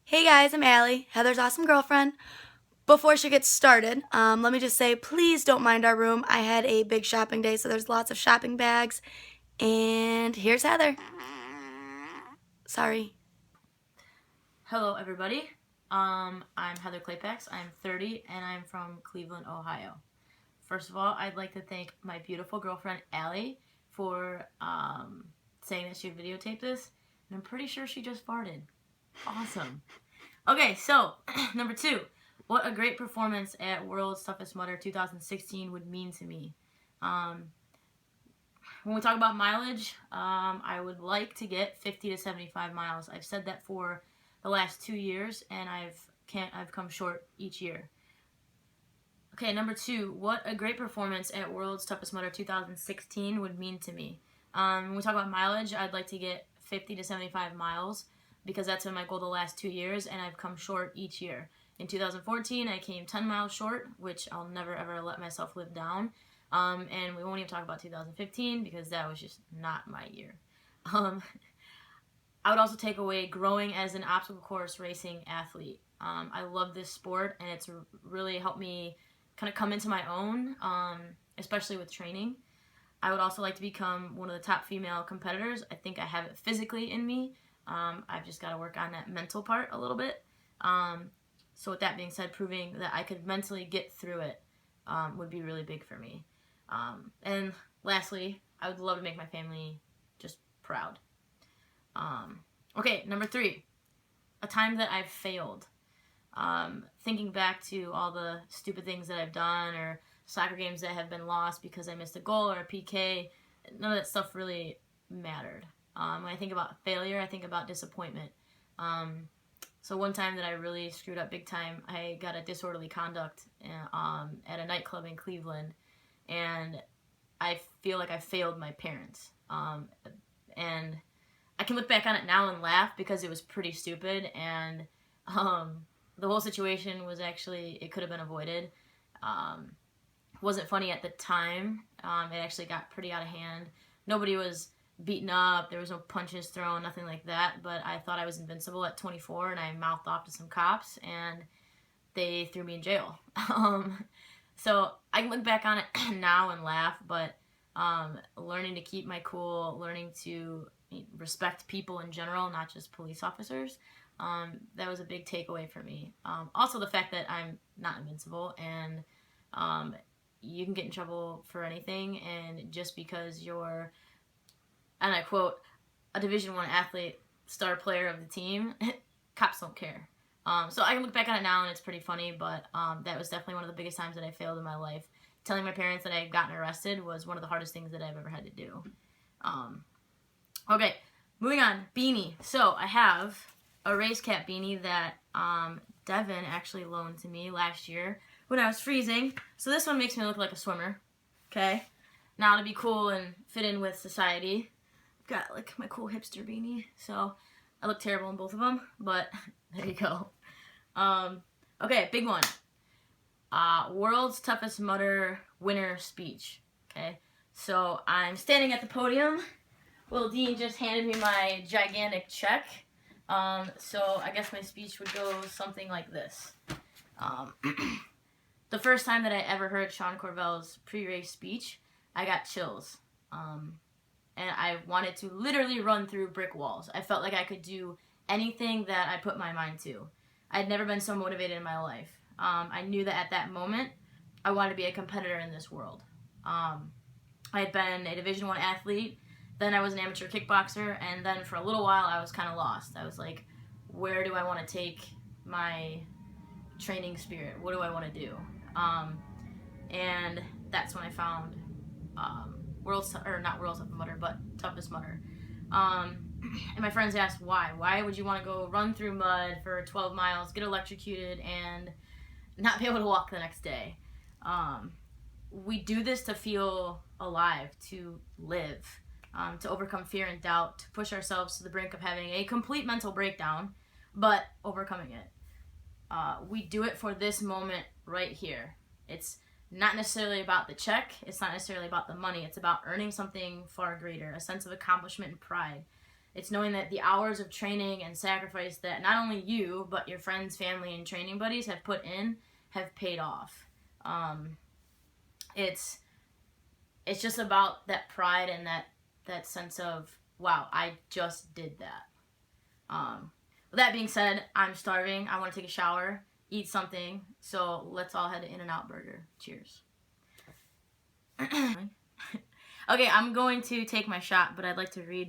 Hey guys, I'm Allie, Heather's awesome girlfriend. Before she gets started, let me just say, please don't mind our room. I had a big shopping day, so there's lots of shopping bags. And here's Heather. Sorry. Hello, everybody. I'm Heather Claypax. I'm 30 and I'm from Cleveland, Ohio. First of all, I'd like to thank my beautiful girlfriend, Allie, for saying that she videotaped this. And I'm pretty sure she just farted. Awesome. Okay, so number two. What a great performance at World's Toughest Mudder 2016 would mean to me. Um, when we talk about mileage, I would like to get 50 to 75 miles. I've said that for the last 2 years, and I've come short each year. Okay, number two, what a great performance at World's Toughest Mudder 2016 would mean to me. When we talk about mileage, I'd like to get 50 to 75 miles because that's been my goal the last 2 years, and I've come short each year. In 2014, I came 10 miles short, which I'll never ever let myself live down. And we won't even talk about 2015 because that was just not my year. Um, I would also take away growing as an obstacle course racing athlete. I love this sport, and it's really helped me kind of come into my own, especially with training. I would also like to become one of the top female competitors. I think I have it physically in me. I've just got to work on that mental part a little bit. So with that being said, proving that I could mentally get through it would be really big for me. And lastly, I would love to make my family just proud. Okay, number three, a time that I've failed. Thinking back to all the stupid things that I've done or soccer games that have been lost because I missed a goal or a PK, none of that stuff really mattered. When I think about failure, I think about disappointment. So one time that I really screwed up big time, I got a disorderly conduct at a nightclub in Cleveland, and I feel like I failed my parents. And I can look back on it now and laugh because it was pretty stupid, and the whole situation was actually, it could have been avoided. Wasn't funny at the time. It actually got pretty out of hand. Nobody was beaten up. There was no punches thrown, nothing like that. But I thought I was invincible at 24, and I mouthed off to some cops, and they threw me in jail. So I can look back on it now and laugh, but learning to keep my cool, learning to respect people in general, not just police officers, that was a big takeaway for me. Also, the fact that I'm not invincible, and you can get in trouble for anything, and just because you're, and I quote, a Division I athlete, star player of the team, cops don't care. So I can look back on it now and it's pretty funny, but that was definitely one of the biggest times that I failed in my life. Telling my parents that I had gotten arrested was one of the hardest things that I've ever had to do. Okay, moving on. Beanie. So I have a race cap beanie that Devin actually loaned to me last year when I was freezing. So this one makes me look like a swimmer. Okay. Now to be cool and fit in with society, I've got like my cool hipster beanie. So I look terrible in both of them, but there you go. Okay, big one. World's Toughest Mudder winner speech. Okay. So I'm standing at the podium. Will Dean just handed me my gigantic check. So I guess my speech would go something like this. The first time that I ever heard Sean Corvell's pre-race speech, I got chills. And I wanted to literally run through brick walls. I felt like I could do anything that I put my mind to. I had never been so motivated in my life. I knew that at that moment, I wanted to be a competitor in this world. I had been a Division I athlete, then I was an amateur kickboxer, and then for a little while I was kind of lost. I was like, where do I want to take my training spirit? What do I want to do? And that's when I found not World's Toughest Mudder, but Toughest Mudder. And my friends asked why. Why would you want to go run through mud for 12 miles, get electrocuted, and not be able to walk the next day? We do this to feel alive, to live, to overcome fear and doubt, to push ourselves to the brink of having a complete mental breakdown, but overcoming it. We do it for this moment right here. It's not necessarily about the check. It's not necessarily about the money. It's about earning something far greater, a sense of accomplishment and pride. It's knowing that the hours of training and sacrifice that not only you, but your friends, family, and training buddies have put in have paid off. It's just about that pride and that sense of, wow, I just did that. With that being said, I'm starving. I want to take a shower, eat something. So let's all head to In-N-Out Burger. Cheers. Okay, I'm going to take my shot, but I'd like to read